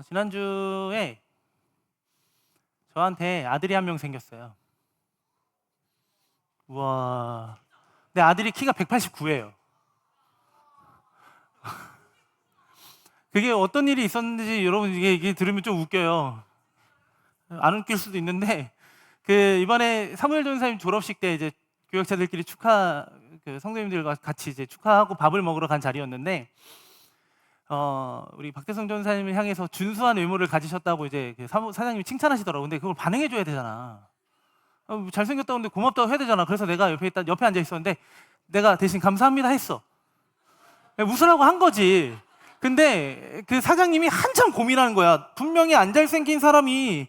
지난주에 저한테 아들이 한 명 생겼어요. 우와. 내 아들이 키가 189예요. 그게 어떤 일이 있었는지 여러분 이게 들으면 좀 웃겨요. 안 웃길 수도 있는데 이번에 사무엘 전사님 졸업식 때 이제 교역자들끼리 성도님들과 같이 이제 축하하고 밥을 먹으러 간 자리였는데 우리 박대성 전사님을 향해서 준수한 외모를 가지셨다고 이제 사장님이 칭찬하시더라고요. 근데 그걸 반응해줘야 되잖아. 잘생겼다고 하는데 고맙다고 해야 되잖아. 그래서 내가 옆에 앉아 있었는데 내가 대신 감사합니다 했어. 웃으라고 한 거지. 근데 그 사장님이 한참 고민하는 거야. 분명히 안 잘생긴 사람이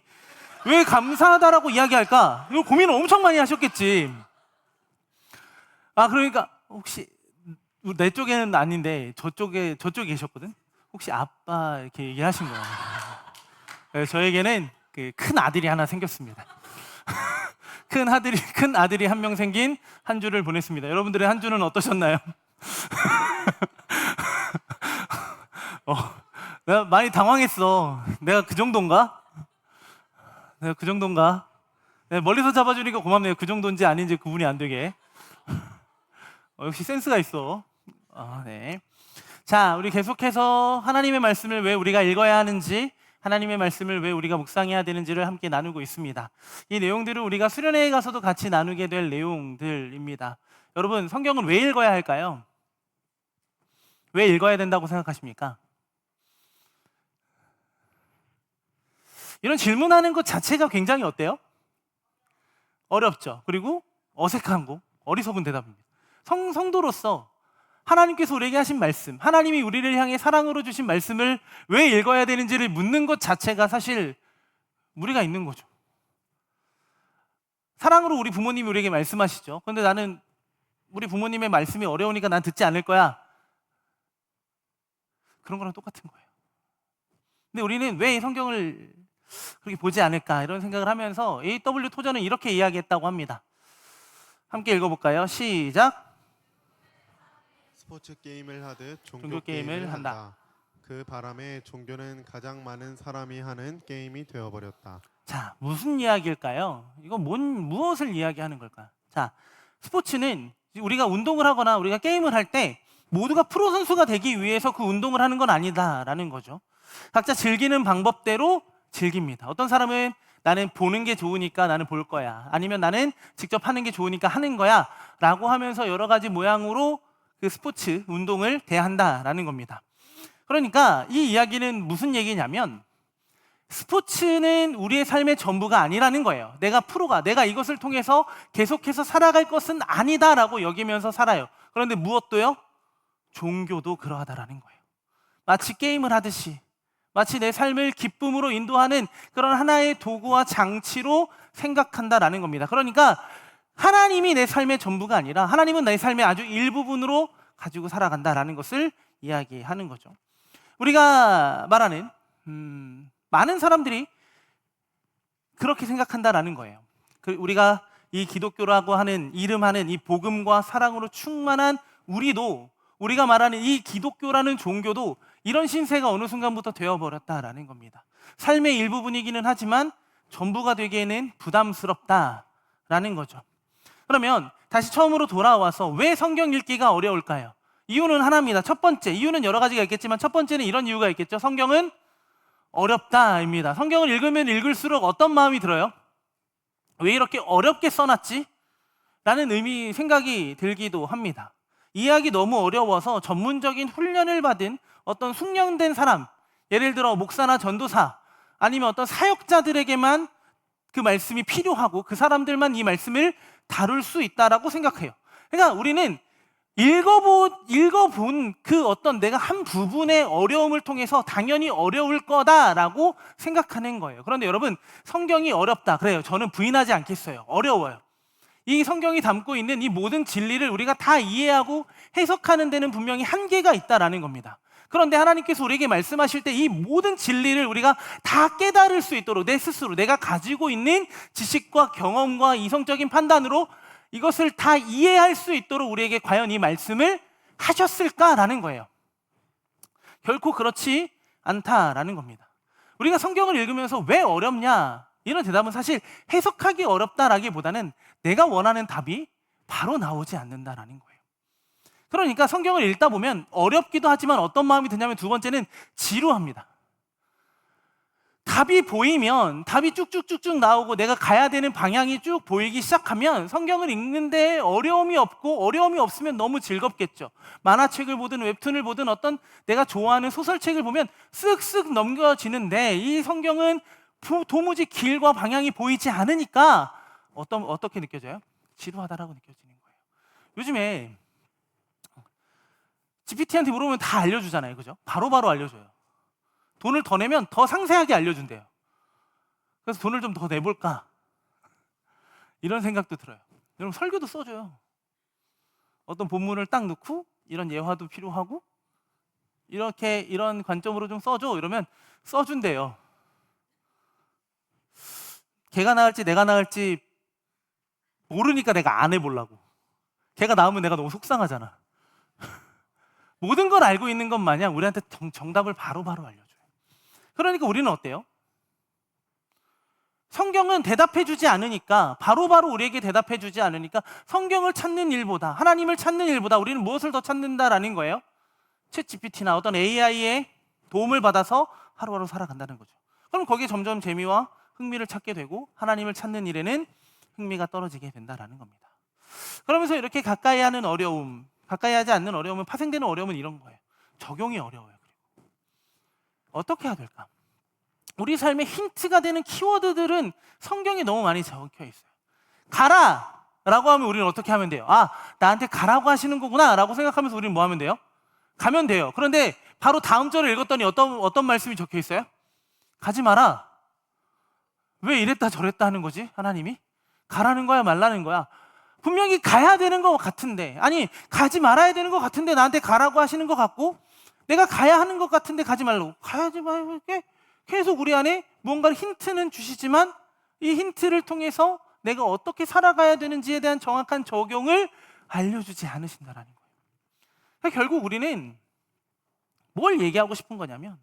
왜 감사하다라고 이야기할까? 이거 고민을 엄청 많이 하셨겠지. 그러니까 혹시 내 쪽에는 아닌데 저쪽에 계셨거든. 혹시 아빠 이렇게 얘기하신 거야. 저에게는 큰 아들이 하나 생겼습니다. 큰 아들이 한 명 생긴 한 주를 보냈습니다. 여러분들의 한 주는 어떠셨나요? 내가 많이 당황했어. 내가 그 정도인가? 멀리서 잡아주니까 고맙네요. 그 정도인지 아닌지 구분이 안 되게. 역시 센스가 있어. 네. 자, 우리 계속해서 하나님의 말씀을 왜 우리가 읽어야 하는지, 하나님의 말씀을 왜 우리가 묵상해야 되는지를 함께 나누고 있습니다. 이 내용들은 우리가 수련회에 가서도 같이 나누게 될 내용들입니다. 여러분, 성경은 왜 읽어야 할까요? 왜 읽어야 된다고 생각하십니까? 이런 질문하는 것 자체가 굉장히 어때요? 어렵죠. 그리고 어색한 거, 어리석은 대답입니다. 성도로서 하나님께서 우리에게 하신 말씀, 하나님이 우리를 향해 사랑으로 주신 말씀을 왜 읽어야 되는지를 묻는 것 자체가 사실 무리가 있는 거죠. 사랑으로 우리 부모님이 우리에게 말씀하시죠. 그런데 나는 우리 부모님의 말씀이 어려우니까 난 듣지 않을 거야. 그런 거랑 똑같은 거예요. 근데 우리는 왜 이 성경을 그렇게 보지 않을까 이런 생각을 하면서 A.W. 토저는 이렇게 이야기했다고 합니다. 함께 읽어볼까요? 시작. 스포츠 게임을 하듯 종교 게임을 한다. 그 바람에 종교는 가장 많은 사람이 하는 게임이 되어버렸다. 자, 무슨 이야기일까요? 이거 무엇을 이야기하는 걸까? 자, 스포츠는 우리가 운동을 하거나 우리가 게임을 할 때 모두가 프로 선수가 되기 위해서 그 운동을 하는 건 아니다라는 거죠. 각자 즐기는 방법대로 즐깁니다. 어떤 사람은 나는 보는 게 좋으니까 나는 볼 거야. 아니면 나는 직접 하는 게 좋으니까 하는 거야. 라고 하면서 여러 가지 모양으로 그 스포츠, 운동을 대한다라는 겁니다. 그러니까 이 이야기는 무슨 얘기냐면 스포츠는 우리의 삶의 전부가 아니라는 거예요. 내가 이것을 통해서 계속해서 살아갈 것은 아니다라고 여기면서 살아요. 그런데 무엇도요? 종교도 그러하다라는 거예요. 마치 게임을 하듯이, 마치 내 삶을 기쁨으로 인도하는 그런 하나의 도구와 장치로 생각한다라는 겁니다. 그러니까 하나님이 내 삶의 전부가 아니라 하나님은 내 삶의 아주 일부분으로 가지고 살아간다라는 것을 이야기하는 거죠. 우리가 말하는 많은 사람들이 그렇게 생각한다라는 거예요. 우리가 이 기독교라고 하는 이름하는 이 복음과 사랑으로 충만한 우리가 말하는 이 기독교라는 종교도 이런 신세가 어느 순간부터 되어버렸다라는 겁니다. 삶의 일부분이기는 하지만 전부가 되기에는 부담스럽다라는 거죠. 그러면 다시 처음으로 돌아와서 왜 성경 읽기가 어려울까요? 이유는 하나입니다. 첫 번째, 이유는 여러 가지가 있겠지만 첫 번째는 이런 이유가 있겠죠. 성경은 어렵다입니다. 성경을 읽으면 읽을수록 어떤 마음이 들어요? 왜 이렇게 어렵게 써놨지? 라는 생각이 들기도 합니다. 이해하기 너무 어려워서 전문적인 훈련을 받은 어떤 숙련된 사람, 예를 들어 목사나 전도사 아니면 어떤 사역자들에게만 그 말씀이 필요하고 그 사람들만 이 말씀을 다룰 수 있다라고 생각해요. 그러니까 우리는 읽어본 그 어떤 내가 한 부분의 어려움을 통해서 당연히 어려울 거다라고 생각하는 거예요. 그런데 여러분, 성경이 어렵다. 그래요. 저는 부인하지 않겠어요. 어려워요. 이 성경이 담고 있는 이 모든 진리를 우리가 다 이해하고 해석하는 데는 분명히 한계가 있다라는 겁니다. 그런데 하나님께서 우리에게 말씀하실 때 이 모든 진리를 우리가 다 깨달을 수 있도록 내 스스로 내가 가지고 있는 지식과 경험과 이성적인 판단으로 이것을 다 이해할 수 있도록 우리에게 과연 이 말씀을 하셨을까라는 거예요. 결코 그렇지 않다라는 겁니다. 우리가 성경을 읽으면서 왜 어렵냐? 이런 대답은 사실 해석하기 어렵다라기보다는 내가 원하는 답이 바로 나오지 않는다라는 거예요. 그러니까 성경을 읽다 보면 어렵기도 하지만 어떤 마음이 드냐면 두 번째는 지루합니다. 답이 보이면 답이 쭉쭉쭉쭉 나오고 내가 가야 되는 방향이 쭉 보이기 시작하면 성경을 읽는데 어려움이 없고 어려움이 없으면 너무 즐겁겠죠. 만화책을 보든 웹툰을 보든 어떤 내가 좋아하는 소설책을 보면 쓱쓱 넘겨지는데 이 성경은 도무지 길과 방향이 보이지 않으니까 어떻게 느껴져요? 지루하다라고 느껴지는 거예요. 요즘에 GPT한테 물어보면 다 알려주잖아요. 그죠? 바로바로 알려줘요. 돈을 더 내면 더 상세하게 알려준대요. 그래서 돈을 좀 더 내볼까? 이런 생각도 들어요. 여러분 설교도 써줘요. 어떤 본문을 딱 넣고 이런 예화도 필요하고 이렇게 이런 관점으로 좀 써줘 이러면 써준대요. 걔가 나을지 내가 나을지 모르니까 내가 안 해보려고. 걔가 나오면 내가 너무 속상하잖아. 모든 걸 알고 있는 것 마냥 우리한테 정답을 바로바로 알려줘요. 그러니까 우리는 어때요? 성경은 대답해주지 않으니까 바로바로 우리에게 대답해주지 않으니까 성경을 찾는 일보다 하나님을 찾는 일보다 우리는 무엇을 더 찾는다라는 거예요? 챗 GPT나 어떤 AI의 도움을 받아서 하루하루 살아간다는 거죠. 그럼 거기에 점점 재미와 흥미를 찾게 되고 하나님을 찾는 일에는 흥미가 떨어지게 된다라는 겁니다. 그러면서 이렇게 가까이 하는 어려움, 가까이 하지 않는 어려움은 파생되는 어려움은 이런 거예요. 적용이 어려워요. 그리고 어떻게 해야 될까? 우리 삶에 힌트가 되는 키워드들은 성경에 너무 많이 적혀 있어요. 가라! 라고 하면 우리는 어떻게 하면 돼요? 아, 나한테 가라고 하시는 거구나 라고 생각하면서 우리는 뭐 하면 돼요? 가면 돼요. 그런데 바로 다음 절을 읽었더니 어떤 말씀이 적혀 있어요? 가지 마라. 왜 이랬다 저랬다 하는 거지? 하나님이? 가라는 거야 말라는 거야? 분명히 가야 되는 것 같은데, 아니 가지 말아야 되는 것 같은데 나한테 가라고 하시는 것 같고, 내가 가야 하는 것 같은데 가지 말라고, 가야지 말고 이렇게 계속 우리 안에 무언가를 힌트는 주시지만 이 힌트를 통해서 내가 어떻게 살아가야 되는지에 대한 정확한 적용을 알려주지 않으신다라는 거예요. 그러니까 결국 우리는 뭘 얘기하고 싶은 거냐면,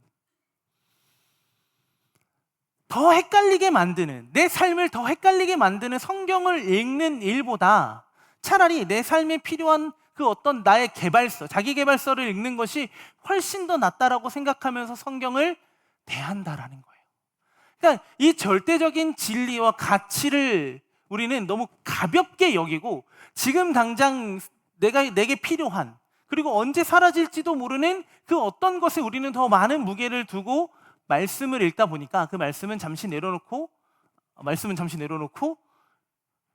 더 헷갈리게 만드는, 내 삶을 더 헷갈리게 만드는 성경을 읽는 일보다 차라리 내 삶에 필요한 그 어떤 나의 개발서, 자기 개발서를 읽는 것이 훨씬 더 낫다라고 생각하면서 성경을 대한다라는 거예요. 그러니까 이 절대적인 진리와 가치를 우리는 너무 가볍게 여기고 지금 당장 내게 필요한, 그리고 언제 사라질지도 모르는 그 어떤 것에 우리는 더 많은 무게를 두고 말씀을 읽다 보니까 그 말씀은 잠시 내려놓고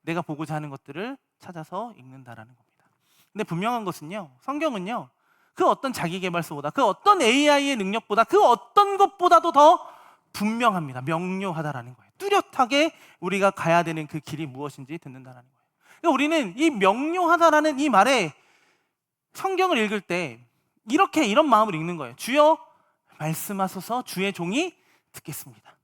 내가 보고자 하는 것들을 찾아서 읽는다라는 겁니다. 근데 분명한 것은요, 성경은요, 그 어떤 자기개발서보다, 그 어떤 AI의 능력보다, 그 어떤 것보다도 더 분명합니다. 명료하다라는 거예요. 뚜렷하게 우리가 가야 되는 그 길이 무엇인지 듣는다라는 거예요. 그러니까 우리는 이 명료하다라는 이 말에 성경을 읽을 때 이런 마음을 읽는 거예요. 주여 말씀하소서, 주의 종이 듣겠습니다.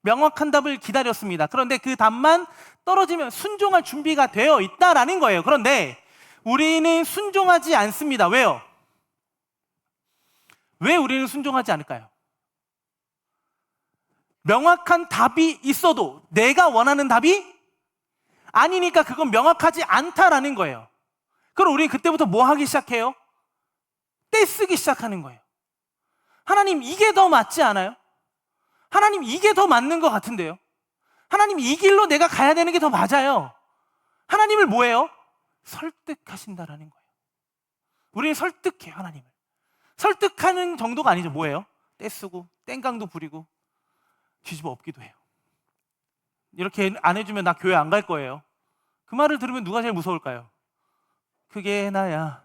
명확한 답을 기다렸습니다. 그런데 그 답만 떨어지면 순종할 준비가 되어 있다라는 거예요. 그런데 우리는 순종하지 않습니다. 왜요? 왜 우리는 순종하지 않을까요? 명확한 답이 있어도 내가 원하는 답이 아니니까 그건 명확하지 않다라는 거예요. 그럼 우리 그때부터 뭐 하기 시작해요? 떼쓰기 시작하는 거예요. 하나님, 이게 더 맞지 않아요? 하나님, 이게 더 맞는 것 같은데요? 하나님, 이 길로 내가 가야 되는 게 더 맞아요. 하나님을 뭐예요? 설득하신다라는 거예요. 우리는 설득해요, 하나님을. 설득하는 정도가 아니죠. 뭐예요? 떼쓰고 땡깡도 부리고 뒤집어 엎기도 해요. 이렇게 안 해주면 나 교회 안 갈 거예요. 그 말을 들으면 누가 제일 무서울까요? 그게 나야.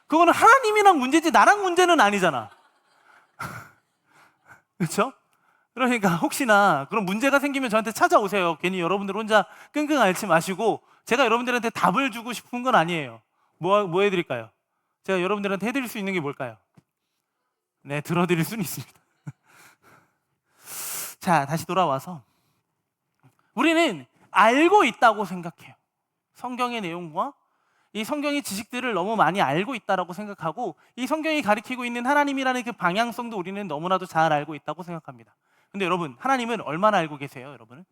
그거는 하나님이랑 문제지 나랑 문제는 아니잖아. 그렇죠? 그러니까 혹시나 그런 문제가 생기면 저한테 찾아오세요. 괜히 여러분들 혼자 끙끙 앓지 마시고, 제가 여러분들한테 답을 주고 싶은 건 아니에요. 뭐 해드릴까요? 제가 여러분들한테 해드릴 수 있는 게 뭘까요? 네, 들어드릴 수는 있습니다. 자, 다시 돌아와서 우리는 알고 있다고 생각해요. 성경의 내용과 이 성경의 지식들을 너무 많이 알고 있다라고 생각하고 이 성경이 가리키고 있는 하나님이라는 그 방향성도 우리는 너무나도 잘 알고 있다고 생각합니다. 근데 여러분, 하나님은 얼마나 알고 계세요, 여러분은?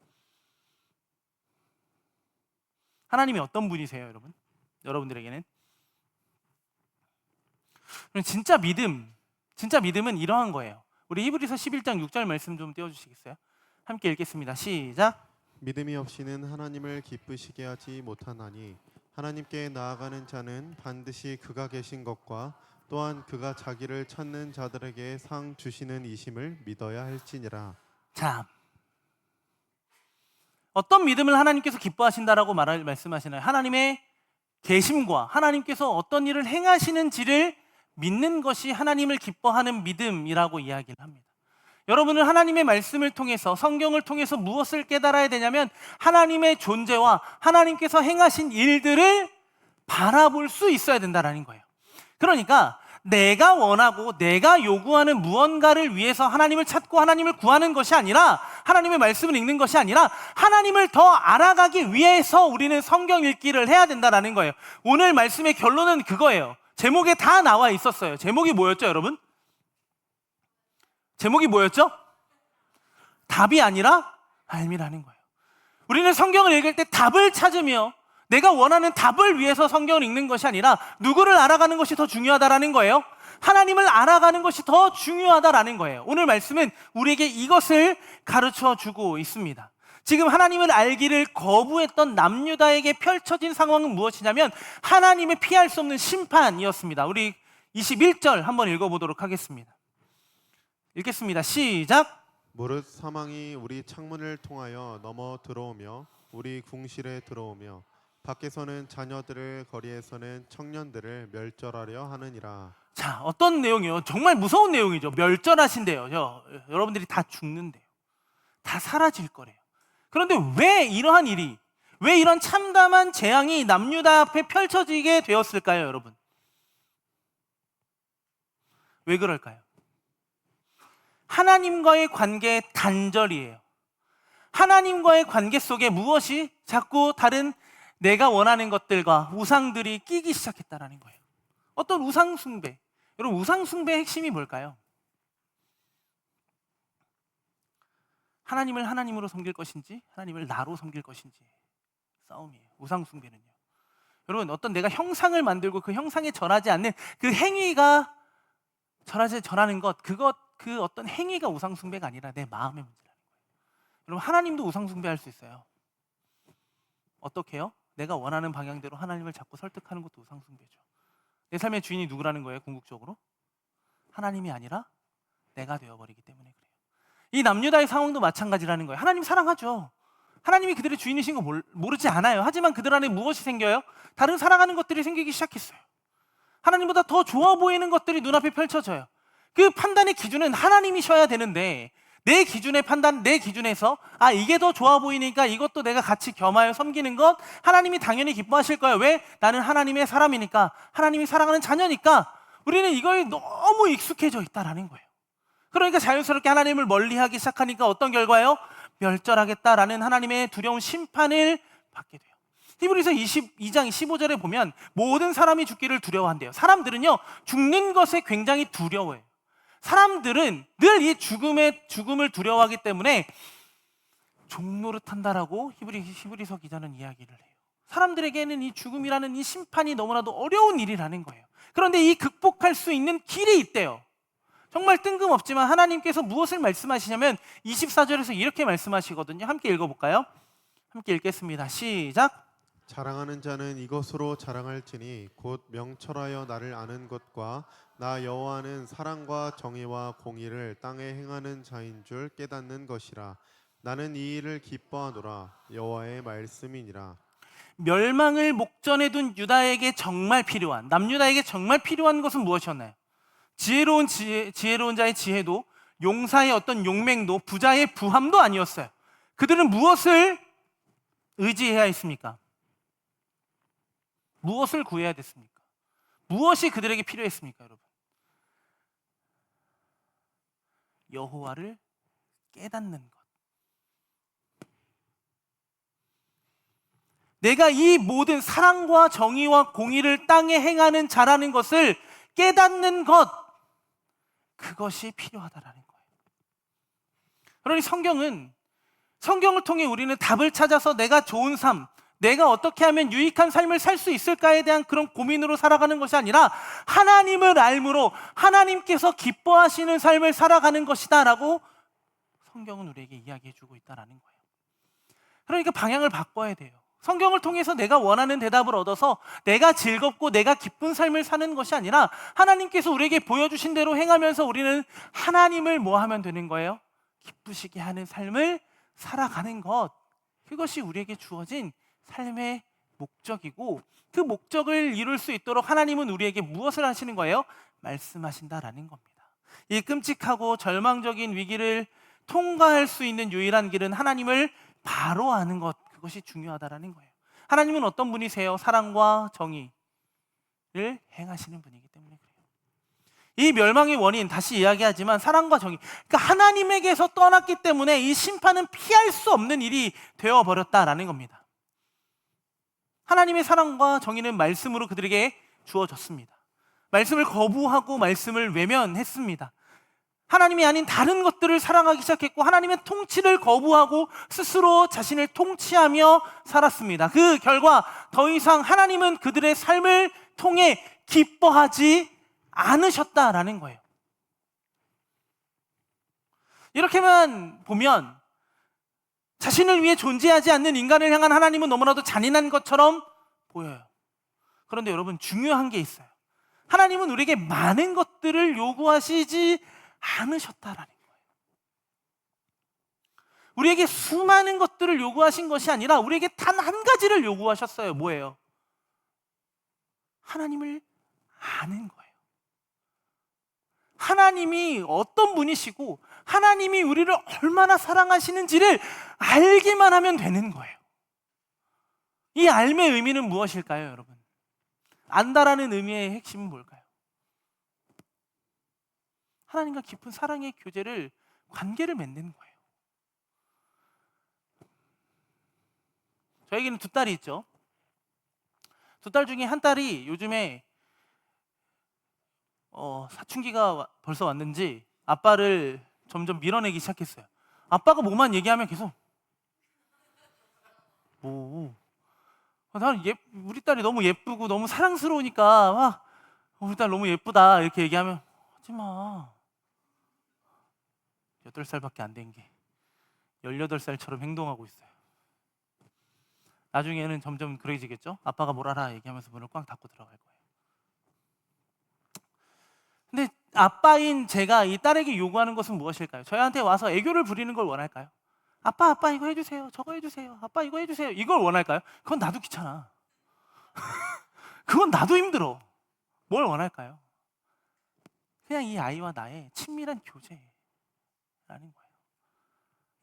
하나님이 어떤 분이세요, 여러분? 여러분들에게는? 그럼 진짜 믿음은 이러한 거예요. 우리 히브리서 11장 6절 말씀 좀 띄워주시겠어요? 함께 읽겠습니다. 시작. 믿음이 없이는 하나님을 기쁘시게 하지 못하나니 하나님께 나아가는 자는 반드시 그가 계신 것과 또한 그가 자기를 찾는 자들에게 상 주시는 이심을 믿어야 할지니라. 자, 어떤 믿음을 하나님께서 기뻐하신다라고 말씀하시나요? 하나님의 계심과 하나님께서 어떤 일을 행하시는지를 믿는 것이 하나님을 기뻐하는 믿음이라고 이야기를 합니다. 여러분은 하나님의 말씀을 통해서, 성경을 통해서 무엇을 깨달아야 되냐면 하나님의 존재와 하나님께서 행하신 일들을 바라볼 수 있어야 된다는 거예요. 그러니까 내가 원하고 내가 요구하는 무언가를 위해서 하나님을 찾고 하나님을 구하는 것이 아니라, 하나님의 말씀을 읽는 것이 아니라 하나님을 더 알아가기 위해서 우리는 성경 읽기를 해야 된다는 거예요. 오늘 말씀의 결론은 그거예요. 제목에 다 나와 있었어요. 제목이 뭐였죠, 여러분? 제목이 뭐였죠? 답이 아니라 삶이라는 거예요. 우리는 성경을 읽을 때 답을 찾으며 내가 원하는 답을 위해서 성경을 읽는 것이 아니라 누구를 알아가는 것이 더 중요하다라는 거예요. 하나님을 알아가는 것이 더 중요하다라는 거예요. 오늘 말씀은 우리에게 이것을 가르쳐 주고 있습니다. 지금 하나님을 알기를 거부했던 남유다에게 펼쳐진 상황은 무엇이냐면 하나님의 피할 수 없는 심판이었습니다. 우리 21절 한번 읽어보도록 하겠습니다. 읽겠습니다. 시작. 무릇 사망이 우리 창문을 통하여 넘어 들어오며 우리 궁실에 들어오며 밖에서는 자녀들을, 거리에서는 청년들을 멸절하려 하느니라. 자, 어떤 내용이요? 정말 무서운 내용이죠. 멸절하신대요. 여러분들이 다 죽는데요. 다 사라질 거래요. 그런데 왜 이러한 일이, 왜 이런 참담한 재앙이 남유다 앞에 펼쳐지게 되었을까요, 여러분? 왜 그럴까요? 하나님과의 관계의 단절이에요. 하나님과의 관계 속에 무엇이 자꾸 다른 내가 원하는 것들과 우상들이 끼기 시작했다는 거예요. 어떤 우상 숭배. 여러분, 우상 숭배의 핵심이 뭘까요? 하나님을 하나님으로 섬길 것인지 하나님을 나로 섬길 것인지 싸움이에요. 우상 숭배는요. 여러분, 어떤 내가 형상을 만들고 그 형상에 절하지 않는 그 행위가 절하는 것, 그 어떤 행위가 우상 숭배가 아니라 내 마음의 문제라는 거예요. 여러분, 하나님도 우상 숭배할 수 있어요. 어떻게 해요? 내가 원하는 방향대로 하나님을 자꾸 설득하는 것도 우상 숭배죠. 내 삶의 주인이 누구라는 거예요? 궁극적으로 하나님이 아니라 내가 되어버리기 때문에 그래요. 이 남유다의 상황도 마찬가지라는 거예요. 하나님 사랑하죠. 하나님이 그들의 주인이신 거 모르지 않아요. 하지만 그들 안에 무엇이 생겨요? 다른 사랑하는 것들이 생기기 시작했어요. 하나님보다 더 좋아 보이는 것들이 눈앞에 펼쳐져요. 그 판단의 기준은 하나님이셔야 되는데 내 기준의 판단, 내 기준에서 이게 더 좋아 보이니까 이것도 내가 같이 겸하여 섬기는 것, 하나님이 당연히 기뻐하실 거예요. 왜? 나는 하나님의 사람이니까, 하나님이 사랑하는 자녀니까. 우리는 이거에 너무 익숙해져 있다라는 거예요. 그러니까 자연스럽게 하나님을 멀리하기 시작하니까 어떤 결과예요? 멸절하겠다라는 하나님의 두려운 심판을 받게 돼요. 히브리서 22장 15절에 보면 모든 사람이 죽기를 두려워한대요. 사람들은요, 죽는 것에 굉장히 두려워해요. 사람들은 늘 이 죽음을 두려워하기 때문에 종노릇한다라고 히브리서 기자는 이야기를 해요. 사람들에게는 이 죽음이라는 이 심판이 너무나도 어려운 일이라는 거예요. 그런데 이 극복할 수 있는 길이 있대요. 정말 뜬금없지만 하나님께서 무엇을 말씀하시냐면 24절에서 이렇게 말씀하시거든요. 함께 읽어볼까요? 함께 읽겠습니다. 시작. 자랑하는 자는 이것으로 자랑할지니 곧 명철하여 나를 아는 것과 나 여호와는 사랑과 정의와 공의를 땅에 행하는 자인 줄 깨닫는 것이라. 나는 이 일을 기뻐하노라. 여호와의 말씀이니라. 멸망을 목전에 둔 유다에게 정말 필요한, 남유다에게 정말 필요한 것은 무엇이었나요? 지혜로운 자의 지혜도, 용사의 어떤 용맹도, 부자의 부함도 아니었어요. 그들은 무엇을 의지해야 했습니까? 무엇을 구해야 됐습니까? 무엇이 그들에게 필요했습니까, 여러분? 여호와를 깨닫는 것. 내가 이 모든 사랑과 정의와 공의를 땅에 행하는 자라는 것을 깨닫는 것, 그것이 필요하다라는 거예요. 그러니 성경을 통해 우리는 답을 찾아서 내가 좋은 삶, 내가 어떻게 하면 유익한 삶을 살 수 있을까에 대한 그런 고민으로 살아가는 것이 아니라 하나님을 알므로 하나님께서 기뻐하시는 삶을 살아가는 것이다 라고 성경은 우리에게 이야기해 주고 있다는 거예요. 그러니까 방향을 바꿔야 돼요. 성경을 통해서 내가 원하는 대답을 얻어서 내가 즐겁고 내가 기쁜 삶을 사는 것이 아니라 하나님께서 우리에게 보여주신 대로 행하면서 우리는 하나님을 뭐 하면 되는 거예요? 기쁘시게 하는 삶을 살아가는 것, 그것이 우리에게 주어진 삶의 목적이고, 그 목적을 이룰 수 있도록 하나님은 우리에게 무엇을 하시는 거예요? 말씀하신다라는 겁니다. 이 끔찍하고 절망적인 위기를 통과할 수 있는 유일한 길은 하나님을 바로 아는 것, 그것이 중요하다라는 거예요. 하나님은 어떤 분이세요? 사랑과 정의를 행하시는 분이기 때문에 그래요. 이 멸망의 원인, 다시 이야기하지만 사랑과 정의, 그러니까 하나님에게서 떠났기 때문에 이 심판은 피할 수 없는 일이 되어버렸다라는 겁니다. 하나님의 사랑과 정의는 말씀으로 그들에게 주어졌습니다. 말씀을 거부하고 말씀을 외면했습니다. 하나님이 아닌 다른 것들을 사랑하기 시작했고, 하나님의 통치를 거부하고 스스로 자신을 통치하며 살았습니다. 그 결과 더 이상 하나님은 그들의 삶을 통해 기뻐하지 않으셨다라는 거예요. 이렇게만 보면 자신을 위해 존재하지 않는 인간을 향한 하나님은 너무나도 잔인한 것처럼 보여요. 그런데 여러분, 중요한 게 있어요. 하나님은 우리에게 많은 것들을 요구하시지 않으셨다라는 거예요. 우리에게 수많은 것들을 요구하신 것이 아니라 우리에게 단 한 가지를 요구하셨어요. 뭐예요? 하나님을 아는 거예요. 하나님이 어떤 분이시고 하나님이 우리를 얼마나 사랑하시는지를 알기만 하면 되는 거예요. 이 알의 의미는 무엇일까요, 여러분? 안다라는 의미의 핵심은 뭘까요? 하나님과 깊은 사랑의 교제를, 관계를 맺는 거예요. 저에게는 두 딸이 있죠. 두 딸 중에 한 딸이 요즘에 사춘기가 벌써 왔는지 아빠를 점점 밀어내기 시작했어요. 아빠가 뭐만 얘기하면 계속 나는 우리 딸이 너무 예쁘고 너무 사랑스러우니까 막 우리 딸 너무 예쁘다 이렇게 얘기하면 하지마. 8살밖에 안 된 게 18살처럼 행동하고 있어요. 나중에는 점점 그러지겠죠? 아빠가 뭘 알아 얘기하면서 문을 꽉 닫고 들어갈 거예요. 근데 아빠인 제가 이 딸에게 요구하는 것은 무엇일까요? 저희한테 와서 애교를 부리는 걸 원할까요? 아빠 이거 해주세요. 저거 해주세요. 아빠 이거 해주세요. 이걸 원할까요? 그건 나도 귀찮아. 그건 나도 힘들어. 뭘 원할까요? 그냥 이 아이와 나의 친밀한 교제라는 거예요.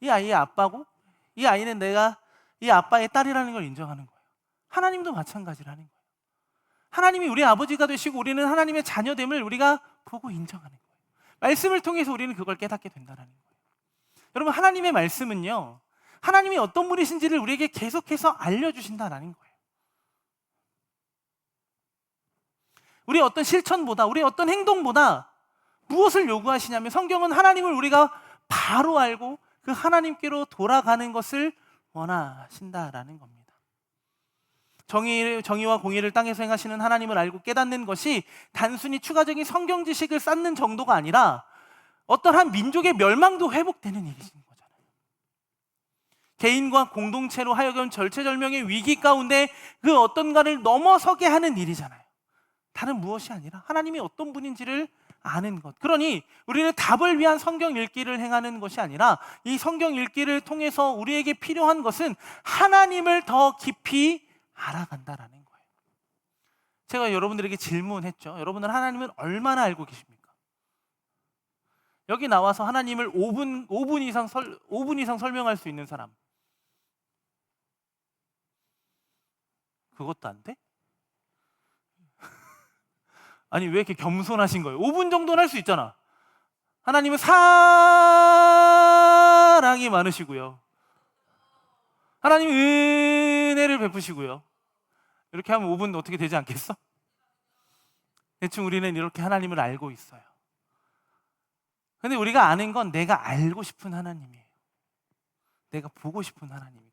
이 아이의 아빠고 이 아이는 내가 이 아빠의 딸이라는 걸 인정하는 거예요. 하나님도 마찬가지라는 거예요. 하나님이 우리 아버지가 되시고 우리는 하나님의 자녀됨을 우리가 보고 인정하는 거예요. 말씀을 통해서 우리는 그걸 깨닫게 된다는 거예요. 여러분, 하나님의 말씀은요, 하나님이 어떤 분이신지를 우리에게 계속해서 알려주신다는 거예요. 우리의 어떤 실천보다, 우리의 어떤 행동보다 무엇을 요구하시냐면, 성경은 하나님을 우리가 바로 알고 그 하나님께로 돌아가는 것을 원하신다라는 겁니다. 정의와 공의를 땅에서 행하시는 하나님을 알고 깨닫는 것이 단순히 추가적인 성경 지식을 쌓는 정도가 아니라 어떠한 민족의 멸망도 회복되는 일이신 거잖아요. 개인과 공동체로 하여금 절체절명의 위기 가운데 그 어떤가를 넘어서게 하는 일이잖아요. 다른 무엇이 아니라 하나님이 어떤 분인지를 아는 것. 그러니 우리는 답을 위한 성경 읽기를 행하는 것이 아니라 이 성경 읽기를 통해서 우리에게 필요한 것은 하나님을 더 깊이 알아간다라는 거예요. 제가 여러분들에게 질문했죠. 여러분은 하나님을 얼마나 알고 계십니까? 여기 나와서 하나님을 5분 이상 설명할 수 있는 사람. 그것도 안 돼? 아니, 왜 이렇게 겸손하신 거예요? 5분 정도는 할 수 있잖아. 하나님은 사랑이 많으시고요. 하나님은 은혜를 베푸시고요. 이렇게 하면 5분 어떻게 되지 않겠어? 대충 우리는 이렇게 하나님을 알고 있어요. 근데 우리가 아는 건 내가 알고 싶은 하나님이에요. 내가 보고 싶은 하나님이고요.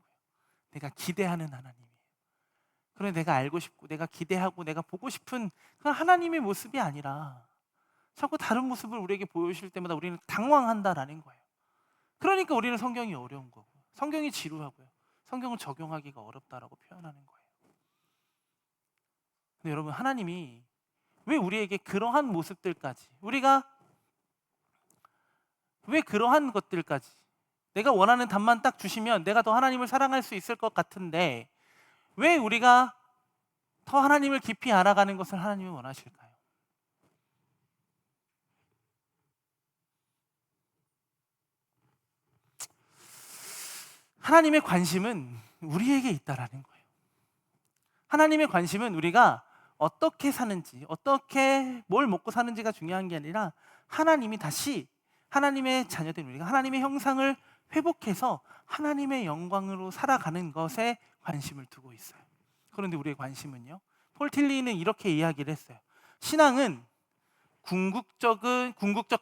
내가 기대하는 하나님이에요. 그런데 내가 알고 싶고 내가 기대하고 내가 보고 싶은 그런 하나님의 모습이 아니라 자꾸 다른 모습을 우리에게 보여주실 때마다 우리는 당황한다라는 거예요. 그러니까 우리는 성경이 어려운 거고 성경이 지루하고요. 성경을 적용하기가 어렵다라고 표현하는 거예요. 근데 여러분, 하나님이 왜 우리에게 그러한 모습들까지, 우리가 왜 그러한 것들까지, 내가 원하는 답만 딱 주시면 내가 더 하나님을 사랑할 수 있을 것 같은데 왜 우리가 더 하나님을 깊이 알아가는 것을 하나님이 원하실까요? 하나님의 관심은 우리에게 있다라는 거예요. 하나님의 관심은 우리가 어떻게 사는지, 어떻게 뭘 먹고 사는지가 중요한 게 아니라 하나님이 다시 하나님의 자녀된 우리가 하나님의 형상을 회복해서 하나님의 영광으로 살아가는 것에 관심을 두고 있어요. 그런데 우리의 관심은요, 폴 틸리는 이렇게 이야기를 했어요. 신앙은 궁극적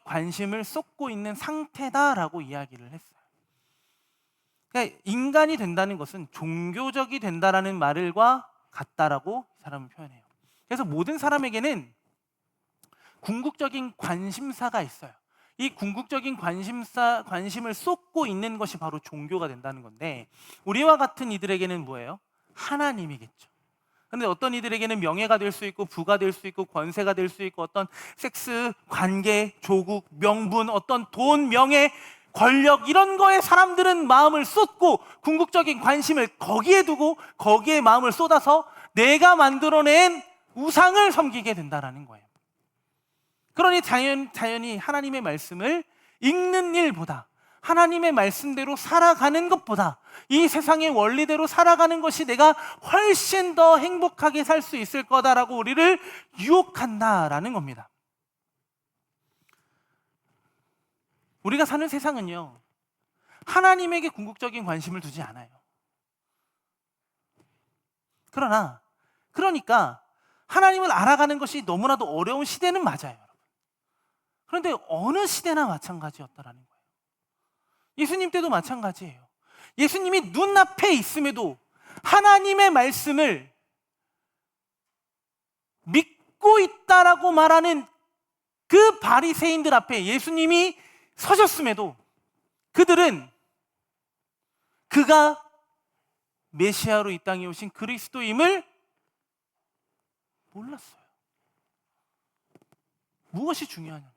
관심을 쏟고 있는 상태다라고 이야기를 했어요. 그러니까 인간이 된다는 것은 종교적이 된다라는 말과 같다라고 이 사람은 표현해요. 그래서 모든 사람에게는 궁극적인 관심사가 있어요. 이 궁극적인 관심을 쏟고 있는 것이 바로 종교가 된다는 건데, 우리와 같은 이들에게는 뭐예요? 하나님이겠죠. 그런데 어떤 이들에게는 명예가 될 수 있고 부가 될 수 있고 권세가 될 수 있고 어떤 섹스, 관계, 조국, 명분, 어떤 돈, 명예, 권력 이런 거에 사람들은 마음을 쏟고 궁극적인 관심을 거기에 두고 거기에 마음을 쏟아서 내가 만들어낸 우상을 섬기게 된다는 거예요. 그러니 자연히 하나님의 말씀을 읽는 일보다 하나님의 말씀대로 살아가는 것보다 이 세상의 원리대로 살아가는 것이 내가 훨씬 더 행복하게 살 수 있을 거다라고 우리를 유혹한다라는 겁니다. 우리가 사는 세상은요, 하나님에게 궁극적인 관심을 두지 않아요. 그러니까 하나님을 알아가는 것이 너무나도 어려운 시대는 맞아요. 그런데 어느 시대나 마찬가지였다라는 거예요. 예수님 때도 마찬가지예요. 예수님이 눈앞에 있음에도 하나님의 말씀을 믿고 있다라고 말하는 그 바리새인들 앞에 예수님이 서셨음에도 그들은 그가 메시아로 이 땅에 오신 그리스도임을 몰랐어요. 무엇이 중요하냐?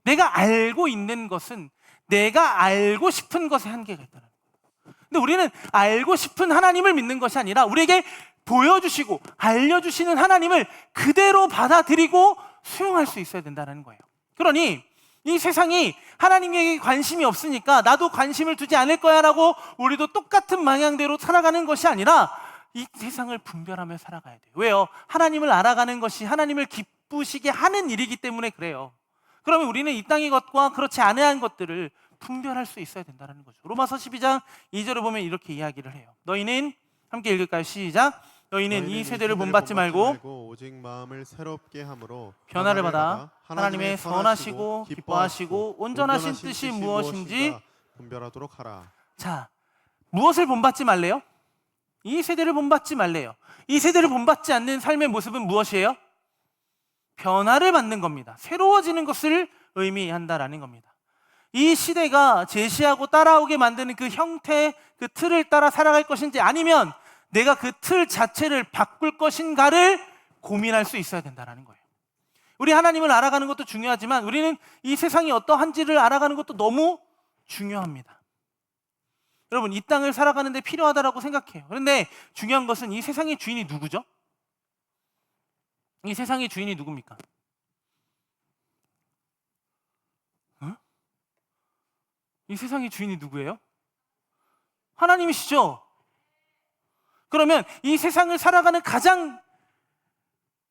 내가 알고 있는 것은 내가 알고 싶은 것에 한계가 있다는 거예요. 근데 우리는 알고 싶은 하나님을 믿는 것이 아니라 우리에게 보여주시고 알려주시는 하나님을 그대로 받아들이고 수용할 수 있어야 된다는 거예요. 그러니 이 세상이 하나님에게 관심이 없으니까 나도 관심을 두지 않을 거야 라고 우리도 똑같은 방향대로 살아가는 것이 아니라 이 세상을 분별하며 살아가야 돼요. 왜요? 하나님을 알아가는 것이 하나님을 기쁘시게 하는 일이기 때문에 그래요. 그러면 우리는 이 땅의 것과 그렇지 않은 것들을 분별할 수 있어야 된다는 거죠. 로마서 12장 2절을 보면 이렇게 이야기를 해요. 너희는, 함께 읽을까요? 시작. 너희는 이 세대를 본받지 말고 오직 마음을 새롭게 함으로 변화를 받아 하나님의 선하시고 기뻐하시고 온전하신 뜻이 무엇인지 분별하도록 하라. 자, 무엇을 본받지 말래요? 이 세대를 본받지 말래요. 이 세대를 본받지 않는 삶의 모습은 무엇이에요? 변화를 받는 겁니다. 새로워지는 것을 의미한다라는 겁니다. 이 시대가 제시하고 따라오게 만드는 그 형태, 그 틀을 따라 살아갈 것인지 아니면 내가 그 틀 자체를 바꿀 것인가를 고민할 수 있어야 된다는 거예요. 우리 하나님을 알아가는 것도 중요하지만 우리는 이 세상이 어떠한지를 알아가는 것도 너무 중요합니다. 여러분, 이 땅을 살아가는 데 필요하다라고 생각해요. 그런데 중요한 것은 이 세상의 주인이 누구죠? 이 세상의 주인이 누굽니까? 이 세상의 주인이 누구예요? 하나님이시죠? 그러면 이 세상을 살아가는 가장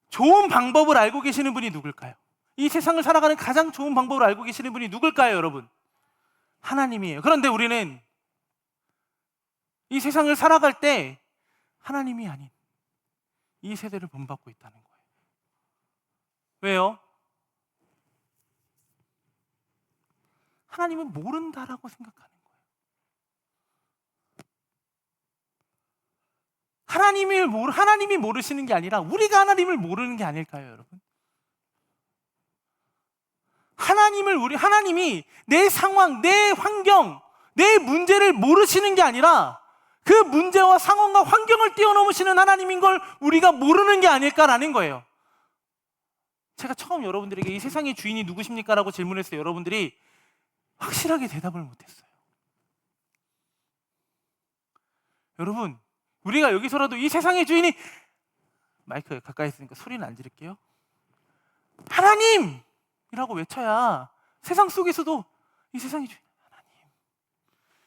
좋은 방법을 알고 계시는 분이 누굴까요? 이 세상을 살아가는 가장 좋은 방법을 알고 계시는 분이 누굴까요, 여러분? 하나님이에요. 그런데 우리는 이 세상을 살아갈 때 하나님이 아닌 이 세대를 본받고 있다는 거예요. 왜요? 하나님은 모른다라고 생각하는 거예요. 하나님이 모르시는 게 아니라 우리가 하나님을 모르는 게 아닐까요, 여러분? 하나님이 내 상황, 내 환경, 내 문제를 모르시는 게 아니라 그 문제와 상황과 환경을 뛰어넘으시는 하나님인 걸 우리가 모르는 게 아닐까라는 거예요. 제가 처음 여러분들에게 이 세상의 주인이 누구십니까? 라고 질문했어요. 여러분들이 확실하게 대답을 못했어요. 여러분, 우리가 여기서라도 이 세상의 주인이, 마이크 가까이 있으니까 소리는 안 지를게요, 하나님이라고 외쳐야 세상 속에서도 이 세상의 주인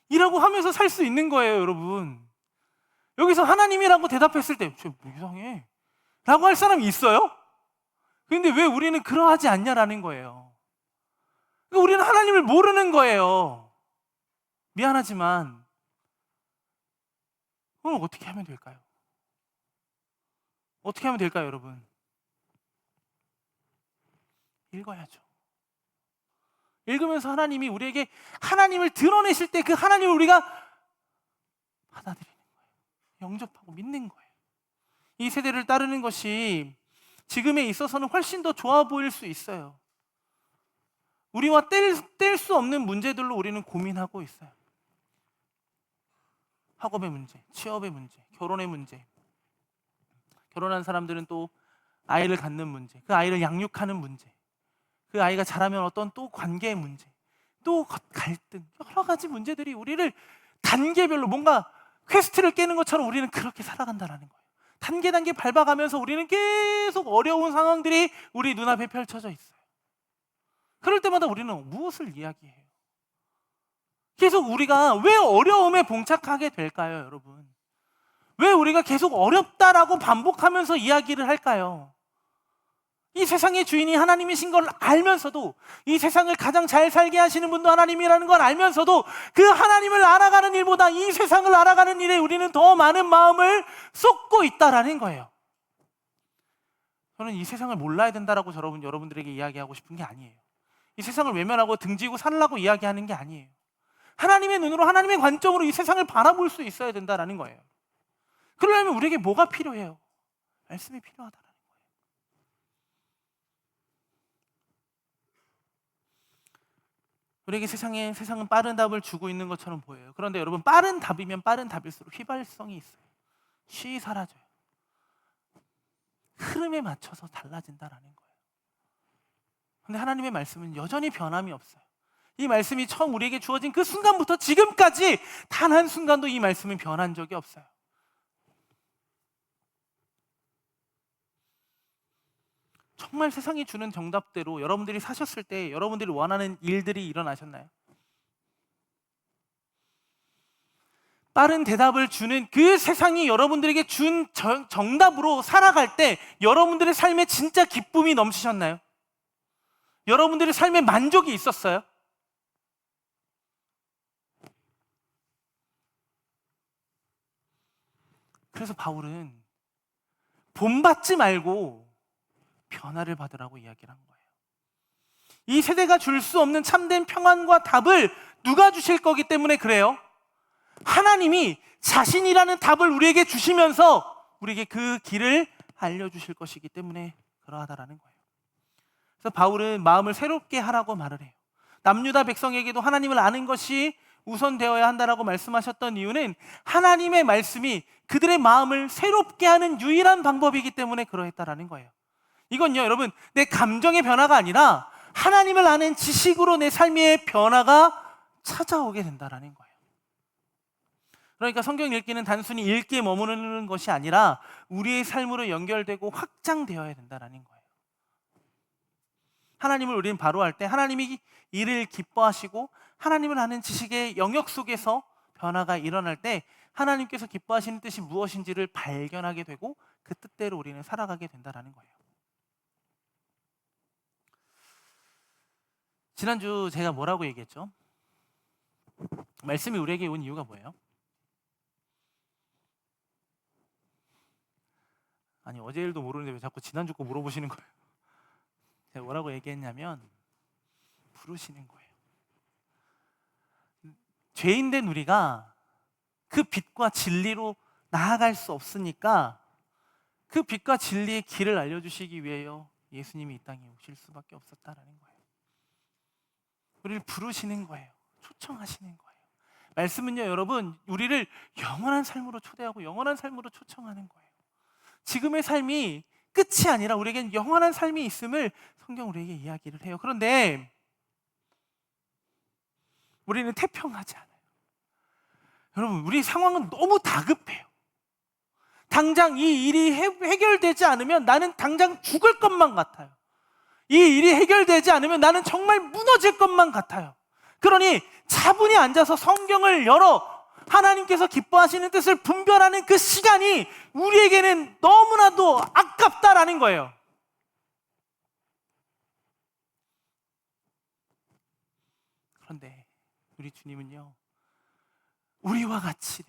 하나님이라고 하면서 살 수 있는 거예요. 여러분, 여기서 하나님이라고 대답했을 때 쟤 뭐 이상해 라고 할 사람이 있어요? 근데 왜 우리는 그러하지 않냐라는 거예요. 그러니까 우리는 하나님을 모르는 거예요. 미안하지만 그럼 어떻게 하면 될까요? 어떻게 하면 될까요, 여러분? 읽어야죠. 읽으면서 하나님이 우리에게 하나님을 드러내실 때 그 하나님을 우리가 받아들이는 거예요. 영접하고 믿는 거예요. 이 세대를 따르는 것이 지금에 있어서는 훨씬 더 좋아 보일 수 있어요. 우리와 뗄 수 없는 문제들로 우리는 고민하고 있어요. 학업의 문제, 취업의 문제, 결혼의 문제, 결혼한 사람들은 또 아이를 갖는 문제, 그 아이를 양육하는 문제, 그 아이가 자라면 어떤 또 관계의 문제, 또 갈등, 여러 가지 문제들이 우리를 단계별로 뭔가 퀘스트를 깨는 것처럼 우리는 그렇게 살아간다는 거예요. 단계 밟아가면서 우리는 계속 어려운 상황들이 우리 눈앞에 펼쳐져 있어요. 그럴 때마다 우리는 무엇을 이야기해요? 계속 우리가 왜 어려움에 봉착하게 될까요, 여러분? 왜 우리가 계속 어렵다라고 반복하면서 이야기를 할까요? 이 세상의 주인이 하나님이신 걸 알면서도, 이 세상을 가장 잘 살게 하시는 분도 하나님이라는 걸 알면서도 그 하나님을 알아가는 일보다 이 세상을 알아가는 일에 우리는 더 많은 마음을 쏟고 있다라는 거예요. 저는 이 세상을 몰라야 된다라고 여러분들에게 이야기하고 싶은 게 아니에요. 이 세상을 외면하고 등지고 살라고 이야기하는 게 아니에요. 하나님의 눈으로, 하나님의 관점으로 이 세상을 바라볼 수 있어야 된다라는 거예요. 그러려면 우리에게 뭐가 필요해요? 말씀이 필요하다라는 거예요. 우리에게 세상은 빠른 답을 주고 있는 것처럼 보여요. 그런데 여러분, 빠른 답이면 빠른 답일수록 휘발성이 있어요. 쉬이 사라져요. 흐름에 맞춰서 달라진다라는 거예요. 그런데 하나님의 말씀은 여전히 변함이 없어요. 이 말씀이 처음 우리에게 주어진 그 순간부터 지금까지 단 한순간도 이 말씀은 변한 적이 없어요. 정말 세상이 주는 정답대로 여러분들이 사셨을 때 여러분들이 원하는 일들이 일어나셨나요? 빠른 대답을 주는 그 세상이 여러분들에게 준 정답으로 살아갈 때 여러분들의 삶에 진짜 기쁨이 넘치셨나요? 여러분들의 삶에 만족이 있었어요? 그래서 바울은 본받지 말고 변화를 받으라고 이야기를 한 거예요. 이 세대가 줄 수 없는 참된 평안과 답을 누가 주실 거기 때문에 그래요. 하나님이 자신이라는 답을 우리에게 주시면서 우리에게 그 길을 알려주실 것이기 때문에 그러하다라는 거예요. 그래서 바울은 마음을 새롭게 하라고 말을 해요. 남유다 백성에게도 하나님을 아는 것이 우선되어야 한다라고 말씀하셨던 이유는 하나님의 말씀이 그들의 마음을 새롭게 하는 유일한 방법이기 때문에 그러했다라는 거예요. 이건요, 여러분, 내 감정의 변화가 아니라 하나님을 아는 지식으로 내 삶의 변화가 찾아오게 된다라는 거예요. 그러니까 성경 읽기는 단순히 읽기에 머무르는 것이 아니라 우리의 삶으로 연결되고 확장되어야 된다라는 거예요. 하나님을 우리는 바로 할 때 하나님이 이를 기뻐하시고 하나님을 아는 지식의 영역 속에서 변화가 일어날 때 하나님께서 기뻐하시는 뜻이 무엇인지를 발견하게 되고 그 뜻대로 우리는 살아가게 된다라는 거예요. 지난주 제가 뭐라고 얘기했죠? 말씀이 우리에게 온 이유가 뭐예요? 아니 어제 일도 모르는데 왜 자꾸 지난주 거 물어보시는 거예요? 제가 뭐라고 얘기했냐면 부르시는 거예요. 죄인된 우리가 그 빛과 진리로 나아갈 수 없으니까 그 빛과 진리의 길을 알려주시기 위해요 예수님이 이 땅에 오실 수밖에 없었다라는 거예요. 우리를 부르시는 거예요. 초청하시는 거예요. 말씀은요 여러분 우리를 영원한 삶으로 초대하고 영원한 삶으로 초청하는 거예요. 지금의 삶이 끝이 아니라 우리에겐 영원한 삶이 있음을 성경 우리에게 이야기를 해요. 그런데 우리는 태평하지 않아요. 여러분 우리 상황은 너무 다급해요. 당장 이 일이 해결되지 않으면 나는 당장 죽을 것만 같아요. 이 일이 해결되지 않으면 나는 정말 무너질 것만 같아요. 그러니 차분히 앉아서 성경을 열어 하나님께서 기뻐하시는 뜻을 분별하는 그 시간이 우리에게는 너무나도 아깝다라는 거예요. 그런데 우리 주님은요 우리와 같이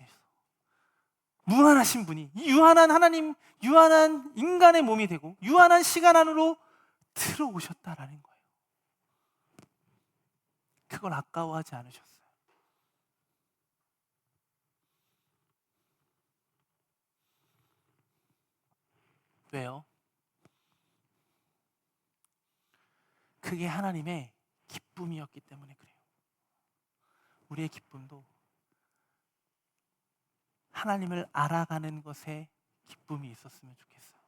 무한하신 분이 유한한 하나님, 유한한 인간의 몸이 되고 유한한 시간 안으로 들어오셨다라는 거예요. 그걸 아까워하지 않으셨어요. 왜요? 그게 하나님의 기쁨이었기 때문에 그래요. 우리의 기쁨도 하나님을 알아가는 것에 기쁨이 있었으면 좋겠어요.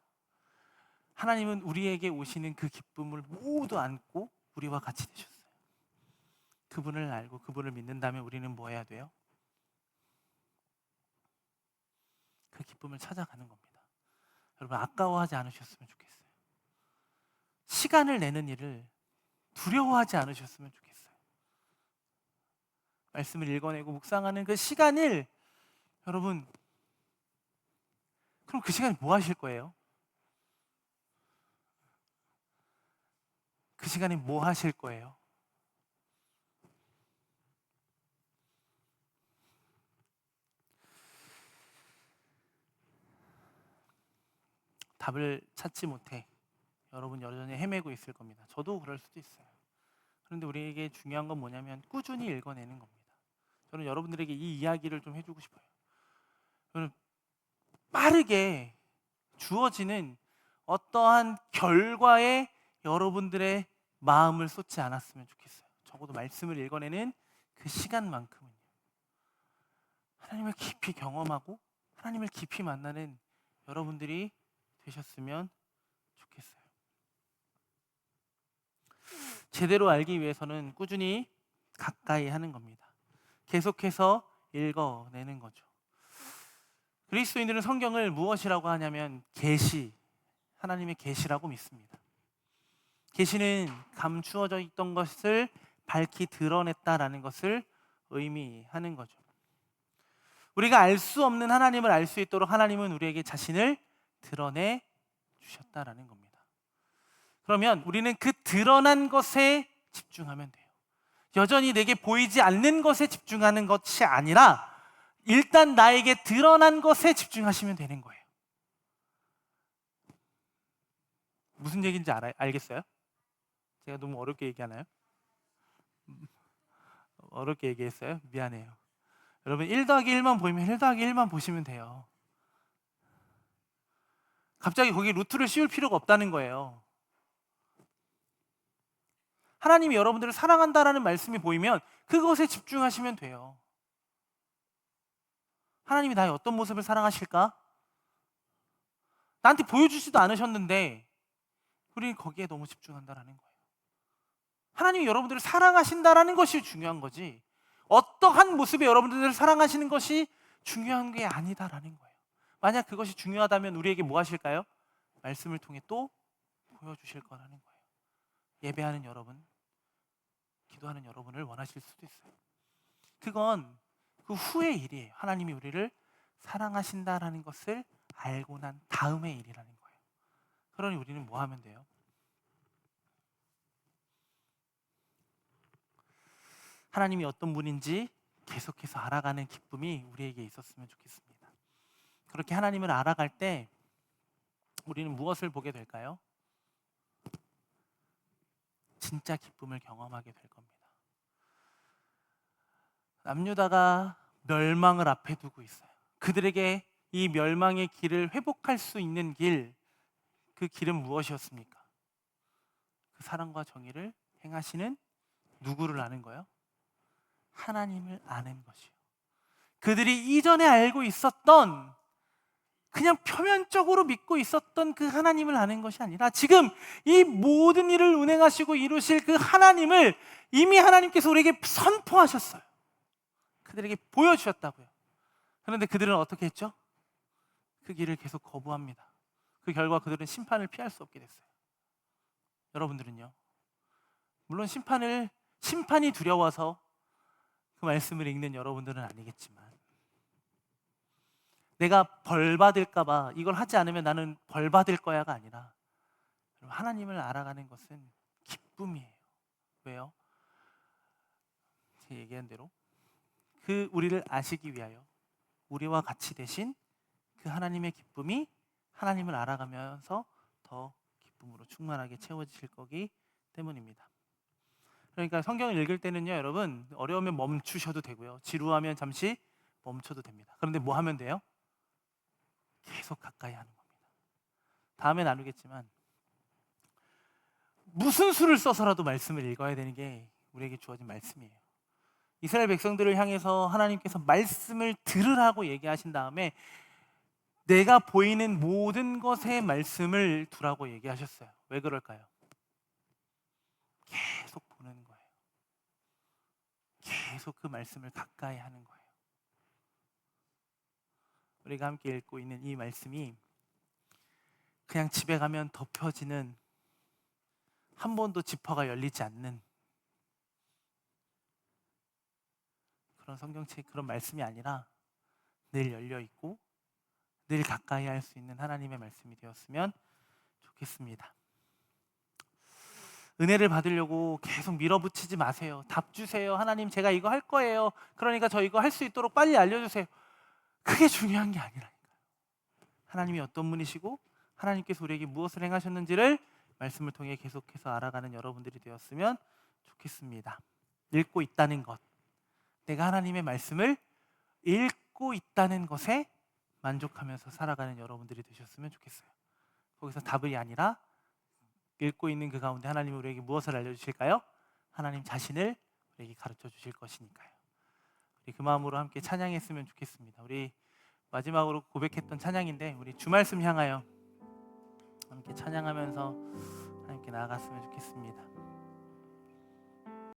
하나님은 우리에게 오시는 그 기쁨을 모두 안고 우리와 같이 되셨어요. 그분을 알고 그분을 믿는다면 우리는 뭐 해야 돼요? 그 기쁨을 찾아가는 겁니다. 여러분 아까워하지 않으셨으면 좋겠어요. 시간을 내는 일을 두려워하지 않으셨으면 좋겠어요. 말씀을 읽어내고 묵상하는 그 시간을 여러분 그럼 그 시간에 뭐 하실 거예요? 그 시간에 뭐 하실 거예요? 답을 찾지 못해 여러분 여전히 헤매고 있을 겁니다. 저도 그럴 수도 있어요. 그런데 우리에게 중요한 건 뭐냐면 꾸준히 읽어내는 겁니다. 저는 여러분들에게 이 이야기를 좀 해주고 싶어요. 저는 빠르게 주어지는 어떠한 결과에 여러분들의 마음을 쏟지 않았으면 좋겠어요. 적어도 말씀을 읽어내는 그 시간만큼은요. 하나님을 깊이 경험하고 하나님을 깊이 만나는 여러분들이 되셨으면 좋겠어요. 제대로 알기 위해서는 꾸준히 가까이 하는 겁니다. 계속해서 읽어내는 거죠. 그리스도인들은 성경을 무엇이라고 하냐면 계시, 하나님의 계시라고 믿습니다. 계시는 감추어져 있던 것을 밝히 드러냈다라는 것을 의미하는 거죠. 우리가 알 수 없는 하나님을 알 수 있도록 하나님은 우리에게 자신을 드러내 주셨다라는 겁니다. 그러면 우리는 그 드러난 것에 집중하면 돼요. 여전히 내게 보이지 않는 것에 집중하는 것이 아니라 일단 나에게 드러난 것에 집중하시면 되는 거예요. 무슨 얘기인지 알겠어요? 제가 너무 어렵게 얘기하나요? 어렵게 얘기했어요? 미안해요. 여러분 1 더하기 1만 보이면 1 더하기 1만 보시면 돼요. 갑자기 거기 루트를 씌울 필요가 없다는 거예요. 하나님이 여러분들을 사랑한다라는 말씀이 보이면 그것에 집중하시면 돼요. 하나님이 나의 어떤 모습을 사랑하실까? 나한테 보여주지도 않으셨는데 우리는 거기에 너무 집중한다라는 거예요. 하나님이 여러분들을 사랑하신다라는 것이 중요한 거지 어떠한 모습에 여러분들을 사랑하시는 것이 중요한 게 아니다라는 거예요. 만약 그것이 중요하다면 우리에게 뭐 하실까요? 말씀을 통해 또 보여주실 거라는 거예요. 예배하는 여러분, 기도하는 여러분을 원하실 수도 있어요. 그건 그 후의 일이에요. 하나님이 우리를 사랑하신다라는 것을 알고 난 다음의 일이라는 거예요. 그러니 우리는 뭐 하면 돼요? 하나님이 어떤 분인지 계속해서 알아가는 기쁨이 우리에게 있었으면 좋겠습니다. 그렇게 하나님을 알아갈 때 우리는 무엇을 보게 될까요? 진짜 기쁨을 경험하게 될 겁니다. 남유다가 멸망을 앞에 두고 있어요. 그들에게 이 멸망의 길을 회복할 수 있는 길, 그 길은 무엇이었습니까? 그 사랑과 정의를 행하시는 누구를 아는 거예요? 하나님을 아는 것이요. 그들이 이전에 알고 있었던, 그냥 표면적으로 믿고 있었던 그 하나님을 아는 것이 아니라 지금 이 모든 일을 운행하시고 이루실 그 하나님을 이미 하나님께서 우리에게 선포하셨어요. 그들에게 보여주셨다고요. 그런데 그들은 어떻게 했죠? 그 길을 계속 거부합니다. 그 결과 그들은 심판을 피할 수 없게 됐어요. 여러분들은요? 물론 심판이 두려워서 그 말씀을 읽는 여러분들은 아니겠지만, 내가 벌 받을까 봐 이걸 하지 않으면 나는 벌 받을 거야가 아니라, 하나님을 알아가는 것은 기쁨이에요. 왜요? 제가 얘기한 대로 그 우리를 아시기 위하여 우리와 같이 되신 그 하나님의 기쁨이 하나님을 알아가면서 더 기쁨으로 충만하게 채워지실 거기 때문입니다. 그러니까 성경을 읽을 때는요, 여러분, 어려우면 멈추셔도 되고요, 지루하면 잠시 멈춰도 됩니다. 그런데 뭐 하면 돼요? 계속 가까이 하는 겁니다. 다음에 나누겠지만 무슨 수를 써서라도 말씀을 읽어야 되는 게 우리에게 주어진 말씀이에요. 이스라엘 백성들을 향해서 하나님께서 말씀을 들으라고 얘기하신 다음에 내가 보이는 모든 것에 말씀을 두라고 얘기하셨어요. 왜 그럴까요? 계속 보는 거예요. 계속 그 말씀을 가까이 하는 거예요. 우리가 함께 읽고 있는 이 말씀이 그냥 집에 가면 덮여지는, 한 번도 지퍼가 열리지 않는 그런 성경책, 그런 말씀이 아니라 늘 열려 있고 늘 가까이 할 수 있는 하나님의 말씀이 되었으면 좋겠습니다. 은혜를 받으려고 계속 밀어붙이지 마세요. 답 주세요. 하나님, 제가 이거 할 거예요. 그러니까 저 이거 할 수 있도록 빨리 알려주세요. 그게 중요한 게 아니라니까요. 하나님이 어떤 분이시고 하나님께서 우리에게 무엇을 행하셨는지를 말씀을 통해 계속해서 알아가는 여러분들이 되었으면 좋겠습니다. 읽고 있다는 것, 내가 하나님의 말씀을 읽고 있다는 것에 만족하면서 살아가는 여러분들이 되셨으면 좋겠어요. 거기서 답이 아니라 읽고 있는 그 가운데 하나님이 우리에게 무엇을 알려주실까요? 하나님 자신을 우리에게 가르쳐 주실 것이니까요. 우리 그 마음으로 함께 찬양했으면 좋겠습니다. 우리 마지막으로 고백했던 찬양인데, 우리 주말씀 향하여 함께 찬양하면서 하나님께 나아갔으면 좋겠습니다.